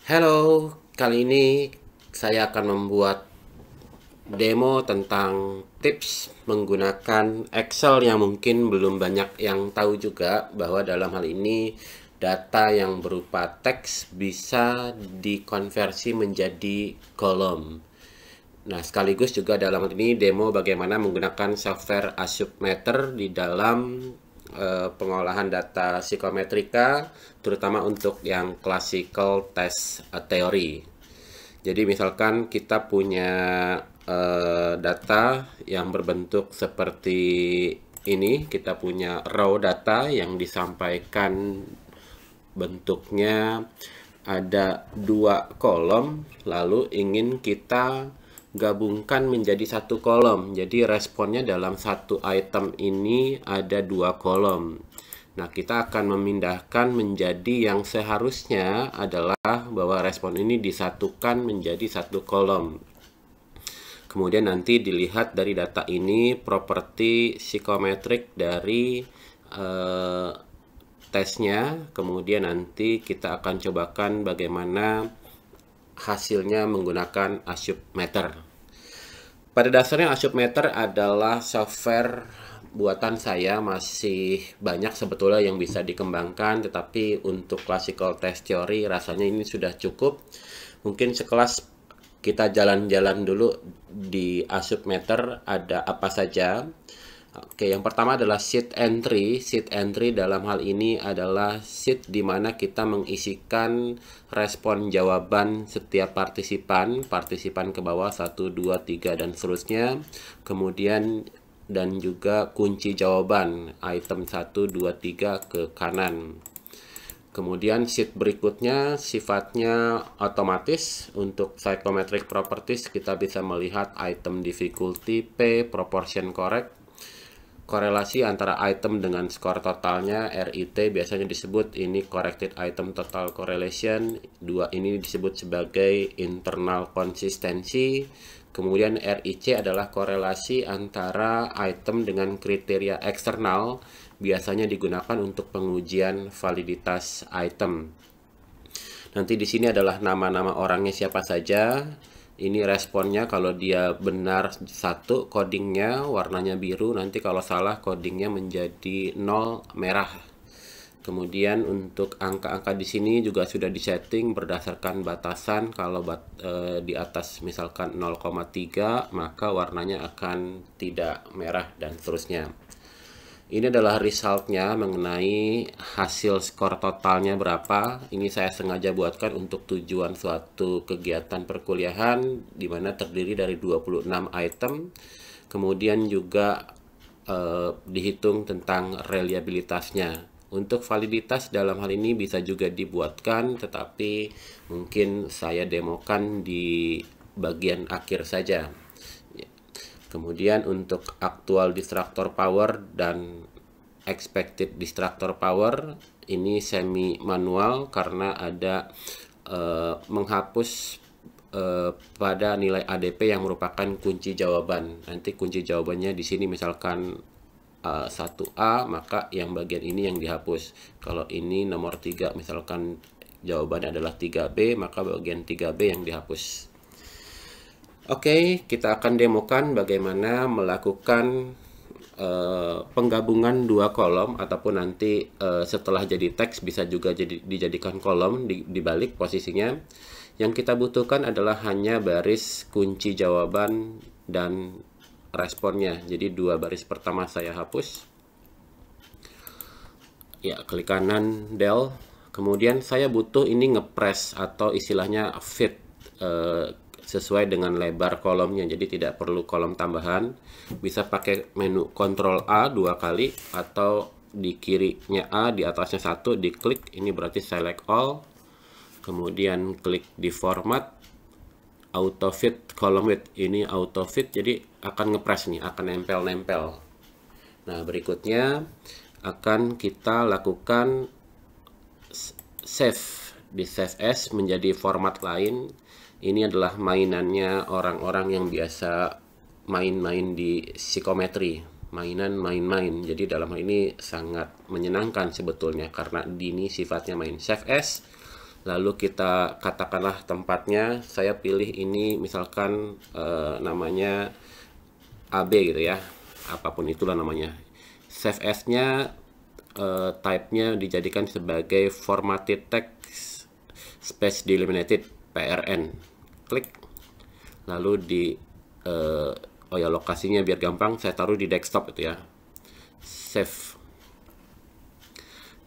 Halo, kali ini saya akan membuat demo tentang tips menggunakan Excel yang mungkin belum banyak yang tahu juga bahwa dalam hal ini data yang berupa teks bisa dikonversi menjadi kolom. Nah, sekaligus juga dalam hal ini demo bagaimana menggunakan software Asupmeter di dalam pengolahan data psikometrika, terutama untuk yang classical test theory. Jadi misalkan kita punya data yang berbentuk seperti ini, kita punya raw data yang disampaikan bentuknya ada dua kolom, lalu ingin kita gabungkan menjadi satu kolom. Jadi responnya dalam satu item ini ada dua kolom. Nah, kita akan memindahkan menjadi yang seharusnya adalah bahwa respon ini disatukan menjadi satu kolom. Kemudian nanti dilihat dari data ini properti psikometrik dari tesnya. Kemudian nanti kita akan cobakan bagaimana hasilnya menggunakan Asupmeter. Pada dasarnya Asupmeter adalah software buatan saya, masih banyak sebetulnya yang bisa dikembangkan, tetapi untuk classical test theory rasanya ini sudah cukup. Mungkin sekelas kita jalan-jalan dulu di Asupmeter ada apa saja. Oke, yang pertama adalah sheet entry. Sheet entry dalam hal ini adalah sheet di mana kita mengisikan respon jawaban setiap partisipan ke bawah 1, 2, 3 dan seterusnya. Kemudian dan juga kunci jawaban item 1, 2, 3 ke kanan. Kemudian sheet berikutnya sifatnya otomatis. Untuk psychometric properties kita bisa melihat item difficulty, P, proportion correct, korelasi antara item dengan skor totalnya, RIT biasanya disebut ini corrected item total correlation. Dua ini disebut sebagai internal consistency. Kemudian RIC adalah korelasi antara item dengan kriteria eksternal, biasanya digunakan untuk pengujian validitas item. Nanti di sini adalah nama-nama orangnya siapa saja. Ini responnya, kalau dia benar 1 codingnya warnanya biru, nanti kalau salah codingnya menjadi 0 merah. Kemudian untuk angka-angka di sini juga sudah disetting berdasarkan batasan. Kalau di atas misalkan 0,3 maka warnanya akan tidak merah dan seterusnya. Ini adalah resultnya mengenai hasil skor totalnya berapa. Ini saya sengaja buatkan untuk tujuan suatu kegiatan perkuliahan di mana terdiri dari 26 item. Kemudian juga dihitung tentang reliabilitasnya. Untuk validitas dalam hal ini bisa juga dibuatkan, tetapi mungkin saya demokan di bagian akhir saja. Kemudian untuk actual distractor power dan expected distractor power ini semi manual karena ada menghapus pada nilai ADP yang merupakan kunci jawaban. Nanti kunci jawabannya di sini misalkan 1A, maka yang bagian ini yang dihapus. Kalau ini nomor 3 misalkan jawabannya adalah 3B, maka bagian 3B yang dihapus. Oke, kita akan demokan bagaimana melakukan penggabungan dua kolom, ataupun nanti setelah jadi teks bisa juga dijadikan kolom di balik posisinya. Yang kita butuhkan adalah hanya baris kunci jawaban dan responnya. Jadi dua baris pertama saya hapus. Ya, klik kanan del. Kemudian saya butuh ini ngepres atau istilahnya fit sesuai dengan lebar kolomnya, jadi tidak perlu kolom tambahan. Bisa pakai menu Ctrl A 2 kali, atau di kirinya A, di atasnya 1 diklik, ini berarti select all. Kemudian klik di format, auto fit column width, ini auto fit, jadi akan ngepres nih, akan nempel-nempel. Nah, berikutnya akan kita lakukan save di save as menjadi format lain. Ini adalah mainannya orang-orang yang biasa main-main di psikometri, mainan main-main. Jadi dalam hal ini sangat menyenangkan sebetulnya karena ini sifatnya main. Save as, Lalu kita katakanlah tempatnya, saya pilih ini misalkan namanya AB gitu ya, apapun itulah namanya. Save as-nya type-nya dijadikan sebagai formatted text space delimited PRN. Klik, lalu di oh ya, lokasinya biar gampang saya taruh di desktop itu ya. Save.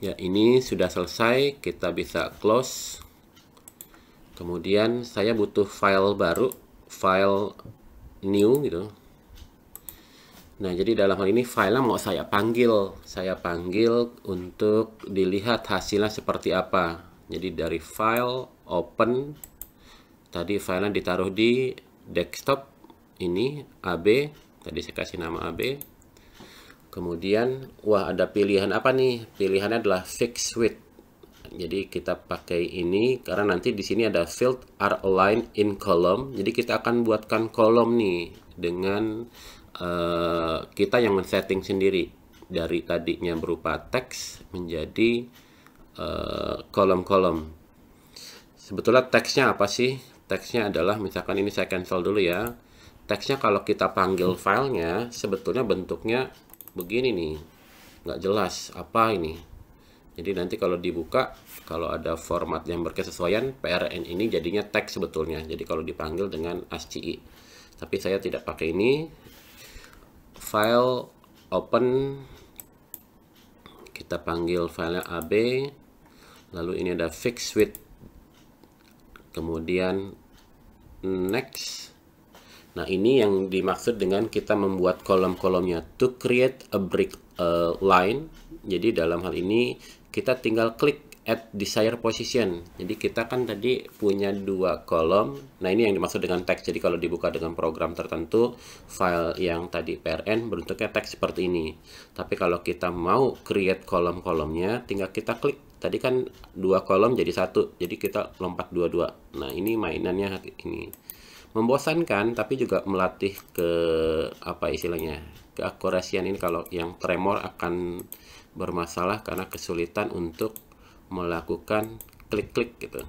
Ya, ini sudah selesai, kita bisa close. Kemudian saya butuh file baru, file new gitu. Nah, jadi dalam hal ini filenya mau saya panggil untuk dilihat hasilnya seperti apa. Jadi dari file open, tadi filenya ditaruh di desktop, ini AB, tadi saya kasih nama AB. Kemudian, wah ada pilihan apa nih? Pilihannya adalah fixed width. Jadi kita pakai ini karena nanti di sini ada field are aligned in column. Jadi kita akan buatkan kolom nih dengan kita yang men-setting sendiri dari tadinya berupa teks menjadi kolom-kolom. Sebetulnya teksnya apa sih? Teksnya adalah, misalkan ini saya cancel dulu ya. Teksnya kalau kita panggil filenya sebetulnya bentuknya begini nih, nggak jelas apa ini. Jadi nanti kalau dibuka, kalau ada format yang berkesesuaian, PRN ini jadinya teks sebetulnya. Jadi kalau dipanggil dengan ASCII, tapi saya tidak pakai ini. File open, kita panggil filenya AB, lalu ini ada fixed width, kemudian next. Nah, ini yang dimaksud dengan kita membuat kolom-kolomnya, to create a break line. Jadi dalam hal ini kita tinggal klik at desired position. Jadi kita kan tadi punya dua kolom. Nah, ini yang dimaksud dengan teks. Jadi kalau dibuka dengan program tertentu, file yang tadi PRN bentuknya teks seperti ini. Tapi kalau kita mau create kolom-kolomnya, tinggal kita klik. Tadi kan dua kolom jadi satu. Jadi kita lompat dua-dua. Nah, ini mainannya ini. Membosankan, tapi juga melatih ke apa istilahnya, keakurasian. Ini kalau yang tremor akan bermasalah karena kesulitan untuk melakukan klik-klik gitu.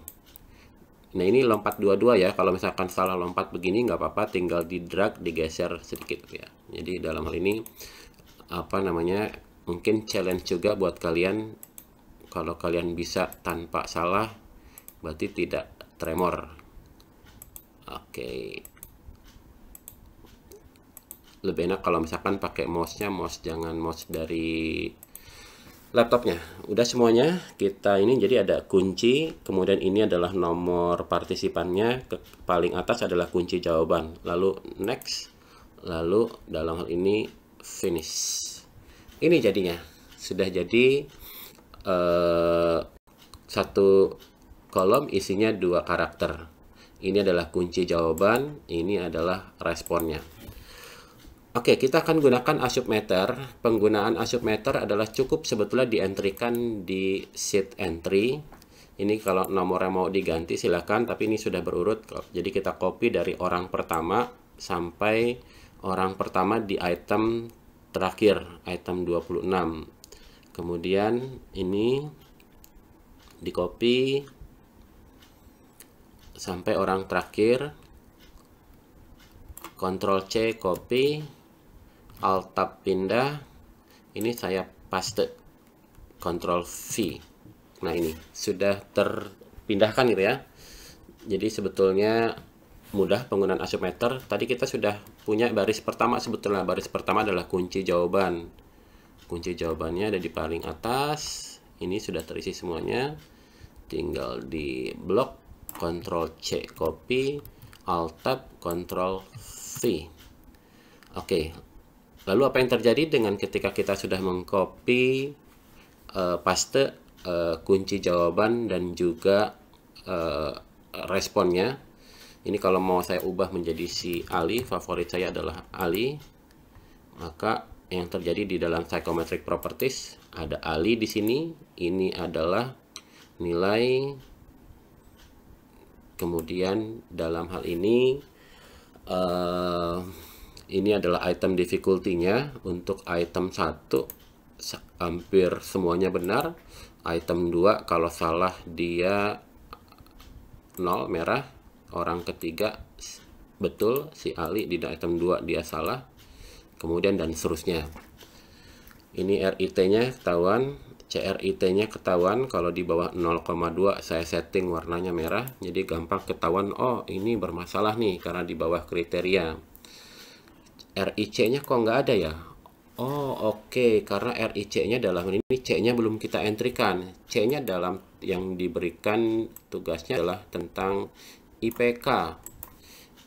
Nah, ini lompat dua-dua ya. Kalau misalkan salah lompat begini nggak apa-apa, tinggal di drag, digeser sedikit ya. Jadi dalam hal ini apa namanya, mungkin challenge juga buat kalian. Kalau kalian bisa tanpa salah, berarti tidak tremor. Oke. Lebih enak kalau misalkan pakai mouse-nya, jangan mouse dari laptopnya. Udah semuanya kita ini, jadi ada kunci, kemudian ini adalah nomor partisipannya, paling atas adalah kunci jawaban, lalu next, lalu dalam hal ini finish. Ini jadinya sudah jadi satu kolom isinya dua karakter. Ini adalah kunci jawaban, ini adalah responnya. Oke, kita akan gunakan ASUP meter. Penggunaan ASUP meter adalah cukup sebetulnya di-entrykan di sheet entry. Ini kalau nomornya mau diganti silakan, tapi ini sudah berurut. Jadi kita copy dari orang pertama sampai orang pertama di item terakhir, item 26. Kemudian ini di copy sampai orang terakhir, Ctrl C copy, Alt Tab pindah, ini saya paste, Ctrl V. Nah, ini sudah terpindahkan gitu ya. Jadi sebetulnya mudah penggunaan ASUP meter. Tadi kita sudah punya baris pertama, sebetulnya baris pertama adalah kunci jawaban. Kunci jawabannya ada di paling atas. Ini sudah terisi semuanya. Tinggal di blok, Ctrl C copy, Alt Tab, Ctrl V. Oke. Lalu apa yang terjadi dengan ketika kita sudah mengcopy paste kunci jawaban dan juga responnya. Ini kalau mau saya ubah menjadi si Ali, favorit saya adalah Ali. Maka yang terjadi di dalam psychometric properties ada Ali di sini. Ini adalah nilai. Kemudian dalam hal ini adalah item difficulty-nya. Untuk item 1 hampir semuanya benar. Item 2 kalau salah dia 0 merah, orang ketiga betul, si Ali di item 2 dia salah, kemudian dan seterusnya. Ini RIT-nya ketahuan, CRIT-nya ketahuan. Kalau di bawah 0,2 saya setting warnanya merah, jadi gampang ketahuan, oh ini bermasalah nih karena di bawah kriteria. RIC-nya kok nggak ada ya? Oh oke, karena RIC-nya dalam ini C-nya belum kita entrykan. C-nya dalam yang diberikan tugasnya adalah tentang IPK,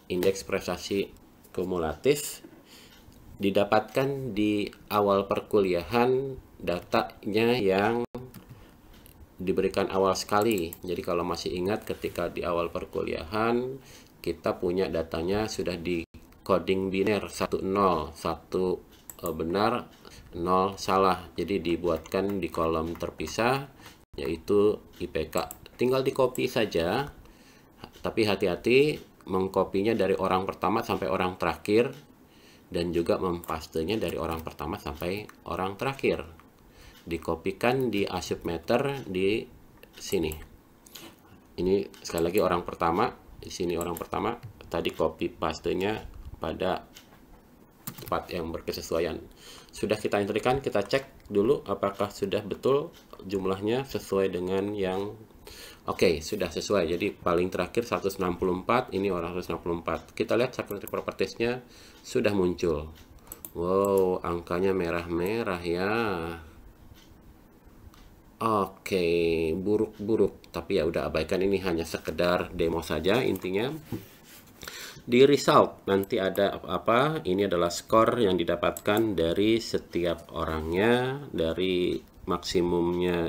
indeks prestasi kumulatif, didapatkan di awal perkuliahan, datanya yang diberikan awal sekali. Jadi kalau masih ingat ketika di awal perkuliahan kita punya datanya sudah di coding biner 1 0, 1 benar, 0 salah. Jadi dibuatkan di kolom terpisah yaitu IPK. Tinggal di copy saja. Tapi hati-hati mengkopinya dari orang pertama sampai orang terakhir, dan juga mempastenya dari orang pertama sampai orang terakhir. Dikopikan di Assup Meter di sini. Ini sekali lagi orang pertama, di sini orang pertama, tadi copy pastenya pada tempat yang berkesesuaian. Sudah kita entrykan, kita cek dulu apakah sudah betul jumlahnya sesuai dengan yang oke, sudah sesuai. Jadi paling terakhir 164, ini orang 164. Kita lihat secondary propertiesnya sudah muncul. Wow, angkanya merah-merah ya. Oke, buruk-buruk. Tapi ya udah abaikan, ini hanya sekedar demo saja intinya. Di result nanti ada apa? Ini adalah skor yang didapatkan dari setiap orangnya, dari maksimumnya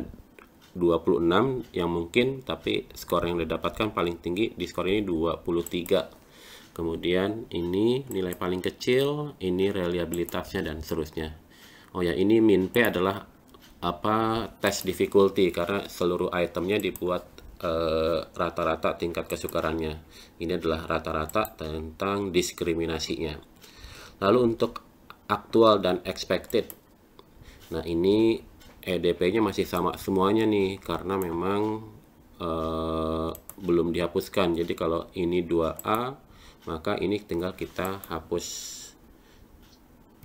26 yang mungkin, tapi skor yang didapatkan paling tinggi di skor ini 23. Kemudian ini nilai paling kecil, ini reliabilitasnya dan seterusnya. Oh ya, ini min P adalah apa, test difficulty, karena seluruh itemnya dibuat rata-rata tingkat kesukarannya. Ini adalah rata-rata tentang diskriminasinya. Lalu untuk aktual dan expected, nah ini EDP-nya masih sama semuanya nih, karena memang belum dihapuskan. Jadi kalau ini 2A, maka ini tinggal kita hapus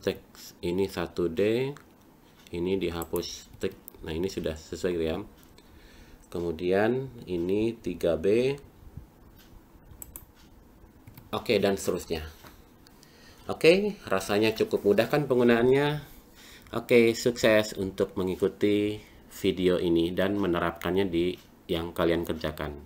teks. Ini 1D, ini dihapus teks. Nah ini sudah sesuai gitu ya. Kemudian ini 3B, oke, dan seterusnya. Oke, rasanya cukup mudah kan penggunaannya. Oke, sukses untuk mengikuti video ini dan menerapkannya di yang kalian kerjakan.